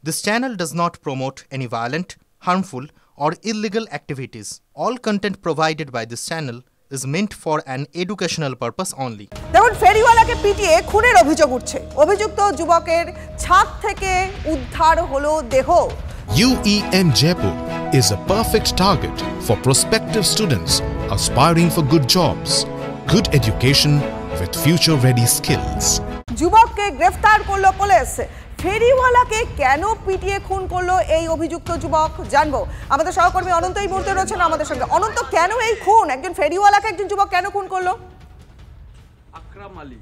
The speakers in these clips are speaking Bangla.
This channel does not promote any violent, harmful, or illegal activities. All content provided by this channel is meant for an educational purpose only. দেখুন ফেরিওয়ালাকে পিটিয়ে খুনের অভিযোগ উঠছে। অভিযুক্ত যুবকের ছাদ থেকে উদ্ধার হলো দেহ। UEM Jaipur is a perfect target for prospective students aspiring for good jobs, good education with future-ready skills. যুবককে গ্রেফতার করলো পুলিশ। ফেরিওয়ালাকে কেন পিটিয়ে খুন করলো এই অভিযুক্ত যুবক জানবো। আমাদের সহকর্মী অনন্ত এই মুহূর্তে রয়েছেন আমাদের সঙ্গে। অনন্ত, কেন এই খুন? একজন ফেরিওয়ালাকে একজন যুবক কেন খুন করলো? আকরাম আলী,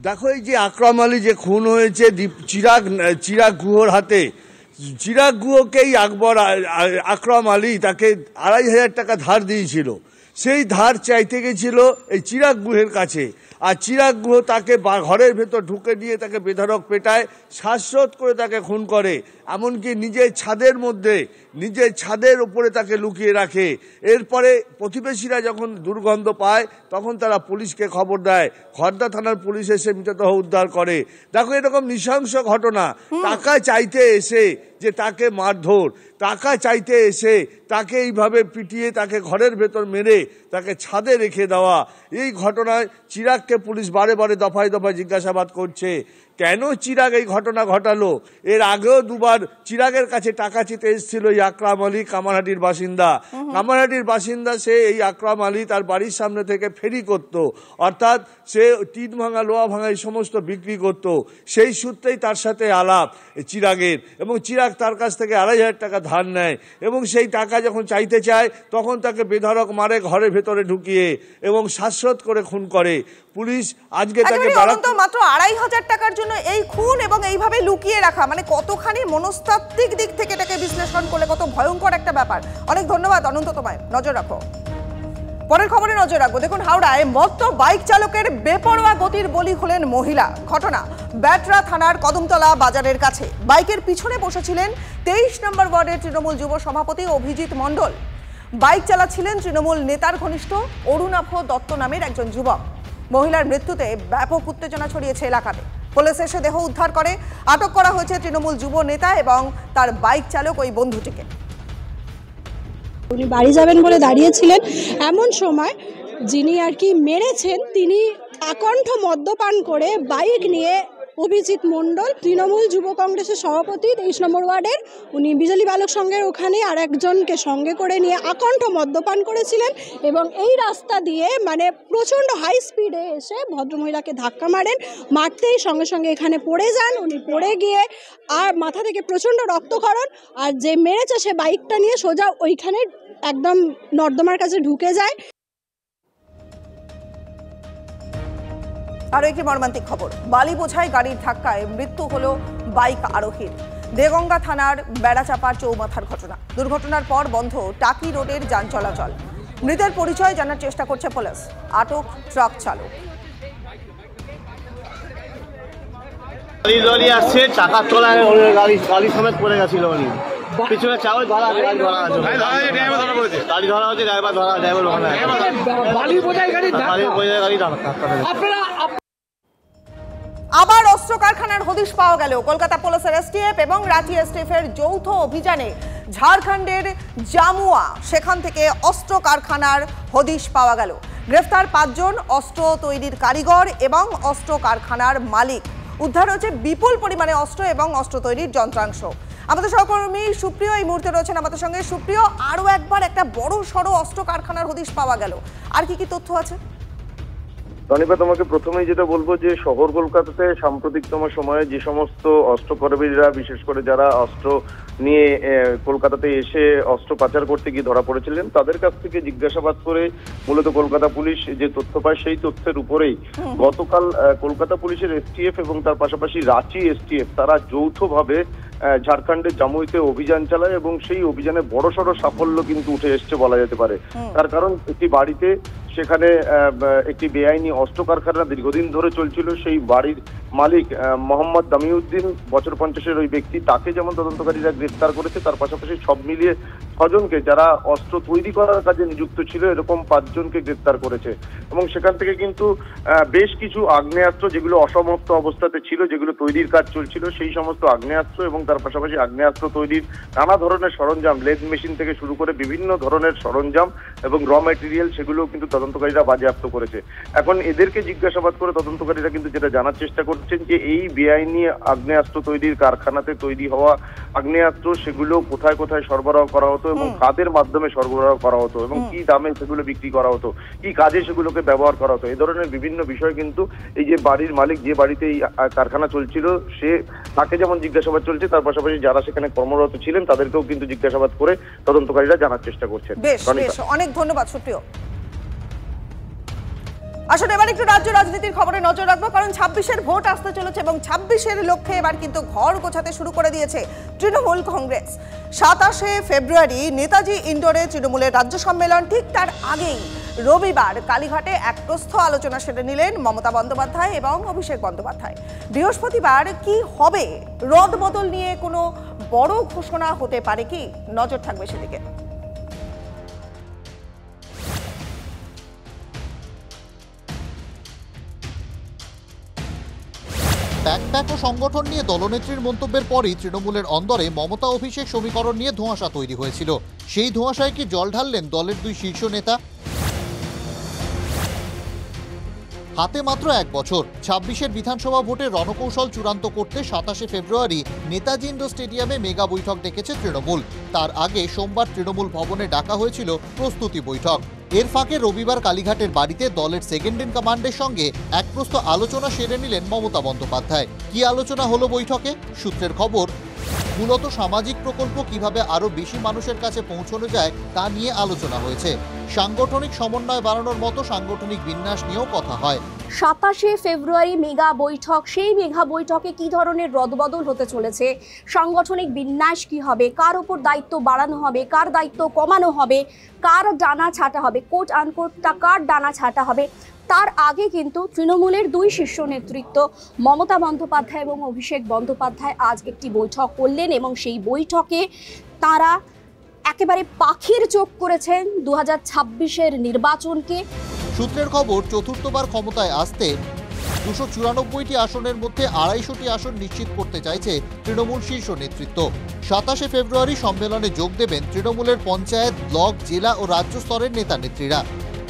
দেখো এই যে আকরাম আলী যে খুন হয়েছে চিরাগ গুহর হাতে, চিরাগ গুহকেই আকরাম আলী তাকে ২৫০০ টাকা ধার দিয়েছিল। সেই ধার চাইতে গেছিল এই চিরাগ গুহের কাছে, আর চিরাগ গুহ তাকে ঘরের ভেতর ঢুকে নিয়ে তাকে বেধড়ক পেটায়, শ্বাসরোধ করে তাকে খুন করে। এমনকি নিজের ছাদের উপরে তাকে লুকিয়ে রাখে। এরপরে প্রতিবেশীরা যখন দুর্গন্ধ পায় তখন তারা পুলিশকে খবর দেয়। খড়দা থানার পুলিশ এসে মৃতদেহ উদ্ধার করে। দেখো এরকম নৃশংস ঘটনা, টাকা চাইতে এসে যে তাকে মারধর, টাকা চাইতে এসে তাকে এইভাবে পিটিয়ে তাকে ঘরের ভেতর মেরে তাকে ছাদে রেখে দেওয়া, এই ঘটনায় চিরাগকে পুলিশ বারে বারে দফায় দফায় জিজ্ঞাসাবাদ করছে কেন চিরাগ এই ঘটনা ঘটালো। এর আগেও দুবার চিরাগের কাছে টাকা চেতে এসেছিল এই আকরাম আলী, কামারহাটির বাসিন্দা। সে এই আকরাম আলী তার বাড়ির সামনে থেকে ফেরি করত, অর্থাৎ সে টিন ভাঙা লোহা ভাঙা এই সমস্ত বিক্রি করত। সেই সূত্রেই তার সাথে আলাপ চিরাগের, এবং চিরাগ তার কাছ থেকে ২৫০০ টাকা ধার নেয়, এবং সেই টাকা যখন চাইতে চায় তখন তাকে বেধড়ক মারে ঘরের ভেতরে ঢুকিয়ে এবং শ্বাসরোধ করে খুন করে। পুলিশ আজকে তাকে মাত্র ২৫০০ টাকার জন্য এই খুন এবং এইভাবে লুকিয়ে রাখা, মানে কতখানি মনস্তাত্ত্বিক দিক থেকে এটাকে বিশ্লেষণ করলে কত ভয়ঙ্কর একটা ব্যাপার। অনেক ধন্যবাদ অনন্ত, তোমায়। নজর রাখো, পরের খবরে নজর রাখবো। দেখুন হাওড়ায় মত্ত বাইক চালকের বেপরোয়া গতির বলি হলেন মহিলা। ঘটনা ব্যাটরা থানার কদমতলা বাজারের কাছে। বাইকের পিছনে বসেছিলেন ২৩ নম্বর ওয়ার্ডের তৃণমূল যুব সভাপতি অভিজিৎ মণ্ডল। বাইক চালাচ্ছিলেন তৃণমূল নেতার ঘনিষ্ঠ অরুণাভ দত্ত নামের একজন যুবক। মহিলার মৃত্যুতে ব্যাপক উত্তেজনা ছড়িয়েছে এলাকাতে। পুলিশ এসে দেহ উদ্ধার করে। আটক করা হয়েছে তৃণমূল যুব নেতা এবং তার বাইক চালক ওই বন্ধুটিকে। উনি বাড়ি যাবেন বলে দাঁড়িয়েছিলেন, এমন সময় যিনি আর কি মেরেছেন তিনি আকণ্ঠ মদ্যপান করে বাইক নিয়ে অভিজিৎ মণ্ডল, তৃণমূল যুব কংগ্রেসের সভাপতি ২৩ নম্বর ওয়ার্ডের, উনি বিজলি বালক সংঘের ওখানে আর একজনকে সঙ্গে করে নিয়ে আকণ্ঠ মদ্যপান করেছিলেন এবং এই রাস্তা দিয়ে মানে প্রচণ্ড হাই স্পিডে এসে ভদ্রমহিলাকে ধাক্কা মারেন। মারতেই সঙ্গে সঙ্গে এখানে পড়ে যান। উনি পড়ে গিয়ে আর মাথা থেকে প্রচণ্ড রক্তক্ষরণ, আর যে মেরেছে সে বাইকটা নিয়ে সোজা ওইখানে একদম নর্দমার কাছে ঢুকে যায়। আরও একটি মর্মান্তিক খবর, বালি বোঝাই গাড়ির ধাক্কায় মৃত্যু হলো বাইক আরোহীর। দেগঙ্গা থানার বেড়াচাপার চৌমাথার ঘটনা। দুর্ঘটনার পর বন্ধ টাকি রোডের যান চলাচল। মৃতের পরিচয় জানার চেষ্টা করছে পুলিশ। আটক ট্রাক চালক। আসছে চাকার তলায় গাড়ি সমেত পড়ে গেছিল। পিছনে চাউল ধরা আছে, গাড়ি ধরা হচ্ছে, ড্রাইভার ধরা, ড্রাইভার ওখানে আবার অস্ত্র কারখানার হদিশ পাওয়া গেল। কলকাতা পুলিশের এসটিএফ এবং রাঁচি এসটিএফ এর যৌথ অভিযানে ঝাড়খণ্ডের জামুয়া, সেখান থেকে অস্ত্র কারখানার হদিশ পাওয়া গেল। গ্রেফতার ৫ জন অস্ত্র তৈরির কারিগর এবং অস্ত্র কারখানার মালিক। উদ্ধার হয়েছে বিপুল পরিমাণে অস্ত্র এবং অস্ত্র তৈরির যন্ত্রাংশ। আমাদের সহকর্মী সুপ্রিয় এই মুহূর্তে রয়েছেন আমাদের সঙ্গে। সুপ্রিয়, আরও একবার একটা বড় সড়ো অস্ত্র কারখানার হদিশ পাওয়া গেল, আর কি কি তথ্য আছে? রনিপা, তোমাকে প্রথমেই যেটা বলবো যে শহর কলকাতাতে সাম্প্রতিকতম সময়ে যে সমস্ত অস্ত্রকর্মীরা, বিশেষ করে যারা অস্ত্র নিয়ে কলকাতাতে এসে অস্ত্র পাচার করতে গিয়ে ধরা পড়েছিলেন, তাদের কাছ থেকে জিজ্ঞাসাবাদ করে মূলত কলকাতা পুলিশ যে তথ্য পায় সেই তথ্যের উপরেই গতকাল কলকাতা পুলিশের এসটিএফ এবং তার পাশাপাশি রাঁচি এসটিএফ তারা যৌথভাবে ঝাড়খণ্ডের জামুইতে অভিযান চালায় এবং সেই অভিযানে বড়সড় সাফল্য কিন্তু উঠে এসছে বলা যেতে পারে। তার কারণ একটি বাড়িতে সেখানে একটি বেআইনি অস্ত্র কারখানা দীর্ঘদিন ধরে চলছিল। সেই বাড়ির মালিক মোহাম্মদ দামিউদ্দিন, বছর 50-এর ওই ব্যক্তি, তাকে যেমন তদন্তকারীরা গ্রেফতার করেছে, তার পাশাপাশি সব মিলিয়ে 6 জনকে, যারা অস্ত্র তৈরি করার কাজে নিযুক্ত ছিল, এরকম 5 জনকে গ্রেফতার করেছে। এবং সেখান থেকে কিন্তু বেশ কিছু আগ্নেয়াস্ত্র, যেগুলো অসমাপ্ত অবস্থাতে ছিল, যেগুলো তৈরির কাজ চলছিল, সেই সমস্ত আগ্নেয়াস্ত্র এবং তার পাশাপাশি আগ্নেয়াস্ত্র তৈরির নানা ধরনের সরঞ্জাম, লেদ মেশিন থেকে শুরু করে বিভিন্ন ধরনের সরঞ্জাম এবং র ম্যাটেরিয়াল, সেগুলো কিন্তু তদন্তকারীরা বাজেয়াপ্ত করেছে। এখন এদেরকে জিজ্ঞাসাবাদ করে তদন্তকারীরা কিন্তু যেটা জানার চেষ্টা করছেন যে এই বেআইনি আগ্নেয়াস্ত্র তৈরির কারখানাতে তৈরি হওয়া আগ্নেয়াস্ত্র, সেগুলো কোথায় কোথায় সরবরাহ করা হতো এবং কাদের মাধ্যমে সরবরাহ করা হতো এবং কি দামে সেগুলো বিক্রি করা হতো, কি কাজে সেগুলোকে ব্যবহার করা হতো। এই ধরনের বিভিন্ন বিষয় কিন্তু এই যে বাড়ির মালিক, যে বাড়িতে এই কারখানা চলছিল, তাকে যেমন জিজ্ঞাসাবাদ চলছে, তার পাশাপাশি যারা সেখানে কর্মরত ছিলেন তাদেরকেও কিন্তু জিজ্ঞাসাবাদ করে তদন্তকারীরা জানার চেষ্টা করছেন। বেশ, অনেক ধন্যবাদ সুপ্রিয়। আসলে এবার একটু রাজ্য রাজনীতির খবরে নজর রাখবো, কারণ 26-এর ভোট আসতে চলেছে এবং 26-এর লক্ষ্যে এবার কিন্তু ঘর গোছাতে শুরু করে দিয়েছে তৃণমূল কংগ্রেস। 27শে ফেব্রুয়ারি নেতাজি ইন্ডোরে তৃণমূলের রাজ্য সম্মেলন, ঠিক তার আগেই রবিবার কালীঘাটে এক প্রস্থ আলোচনা সেরে নিলেন মমতা বন্দ্যোপাধ্যায় এবং অভিষেক বন্দ্যোপাধ্যায়। বৃহস্পতিবার কি হবে, রদবদল নিয়ে কোনো বড় ঘোষণা হতে পারে কি, নজর থাকবে সেদিকে। ব্যাকপ্যাক ও সংগঠন নিয়ে দলনেত্রীর মন্তব্যের পরই তৃণমূলের অন্দরে মমতা অভিষেক সমীকরণ নিয়ে ধোঁয়াশা তৈরি হয়েছিল। সেই ধোঁয়াশায় কি জল ঢাললেন দলের 2 শীর্ষ নেতা? হাতে মাত্র 1 বছর, 26-এর বিধানসভা ভোটে রণকৌশল চূড়ান্ত করতে 27শে ফেব্রুয়ারি নেতাজি ইন্ডোর স্টেডিয়ামে মেগা বৈঠক ডেকেছে তৃণমূল। তার আগে সোমবার তৃণমূল ভবনে ডাকা হয়েছিল প্রস্তুতি বৈঠক। এর ফাঁকে রবিবার কালীঘাটের বাড়িতে দলের সেকেন্ড ইন কমান্ডের সঙ্গে এক প্রস্থ আলোচনা সেরে নিলেন মমতা বন্দ্যোপাধ্যায়। কি আলোচনা হলো বৈঠকে? সূত্রের খবর, মূলত সামাজিক প্রকল্প কিভাবে আরো বেশি মানুষের কাছে পৌঁছানো যায় তা নিয়ে আলোচনা হয়েছে। সাংগঠনিক সমন্বয় বাড়ানোর মতো সাংগঠনিক বিন্যাস নিয়েও কথা হয়। 27শে ফেব্রুয়ারি মেগা বৈঠক, সেই মেগা বৈঠকে কি ধরনের রদবদল হতে চলেছে, সাংগঠনিক বিন্যাস কি হবে, কার উপর দায়িত্ব বাড়ানো হবে, কার দায়িত্ব কমানো হবে, কার ডানা ছাঁটা হবে, কোট আনকোটটা কার ডানা ছাঁটা হবে, তার আগে কিন্তু তৃণমূলের 2 শীর্ষ নেতৃত্ব মমতা বন্দ্যোপাধ্যায় এবং অভিষেক বন্দ্যোপাধ্যায় আজ একটি বৈঠক করলেন এবং সেই বৈঠকে তারা একেবারে পাখির চোখ করেছেন 2026-এর নির্বাচনকে। সূত্রের খবর, চতুর্থবার ক্ষমতায় আসতে 294টি আসনের মধ্যে 250টি আসন নিশ্চিত করতে চাইছে তৃণমূল শীর্ষ নেতৃত্ব। 27শে ফেব্রুয়ারি সম্মেলনে যোগ দেবেন তৃণমূলের পঞ্চায়েত, ব্লক, জেলা ও রাজ্য স্তরের নেতা নেত্রীরা।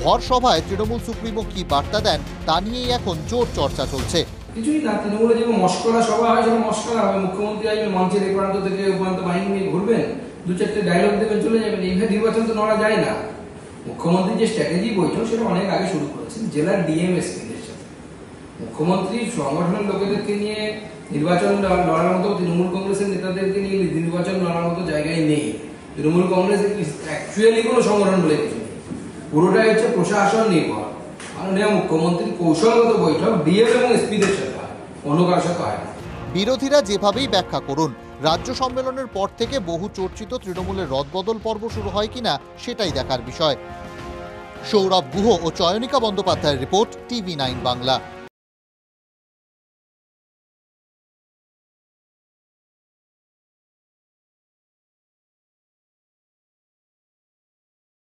ভর সভায় তৃণমূল সুপ্রিমো কি বার্তা দেন তা নিয়েই এখন জোর চর্চা চলছে। কিছুই না, তৃণমূলে যে মস্করা সভা হয়, সেটা মস্করা হবে। মুখ্যমন্ত্রী আসবেন, মঞ্চের এই প্রান্ত থেকে ও প্রান্ত বাহিনী নিয়ে ঘুরবেন, 2-4টে ডায়লগ দেবেন, চলে যাবেন। এইভাবে নির্বাচন তো নড়া যায় না। মুখ্যমন্ত্রী যে স্ট্র্যাটেজি বৈঠক, সেটা অনেক আগে শুরু করেছেন জেলার ডিএমএসপিদের সাথে। মুখ্যমন্ত্রী সংগঠনের লোকেদেরকে নিয়ে নির্বাচন লড়ার মতো, তৃণমূল কংগ্রেসের নেতাদেরকে নিয়ে নির্বাচন লড়ার মতো জায়গায় নেই। তৃণমূল কংগ্রেস অ্যাকচুয়ালি কোনো সংগঠন বলে কিছু নেই, পুরোটাই হচ্ছে প্রশাসন নির্ভর। মাননীয় মুখ্যমন্ত্রীর কৌশলগত বৈঠক ডিএম এবং এসপিদের সাথে হয়, অন্য কারোর সাথে হয় না। বিরোধীরা যেভাবেই ব্যাখ্যা করুন, রাজ্য সম্মেলনের পর থেকে বহু চর্চিত তৃণমূলের রদবদল পর্ব শুরু হয় কিনা সেটাই দেখার বিষয়। সৌরভ গুহ ও চয়নিকা বন্দ্যোপাধ্যায়ের রিপোর্ট, TV9 বাংলা।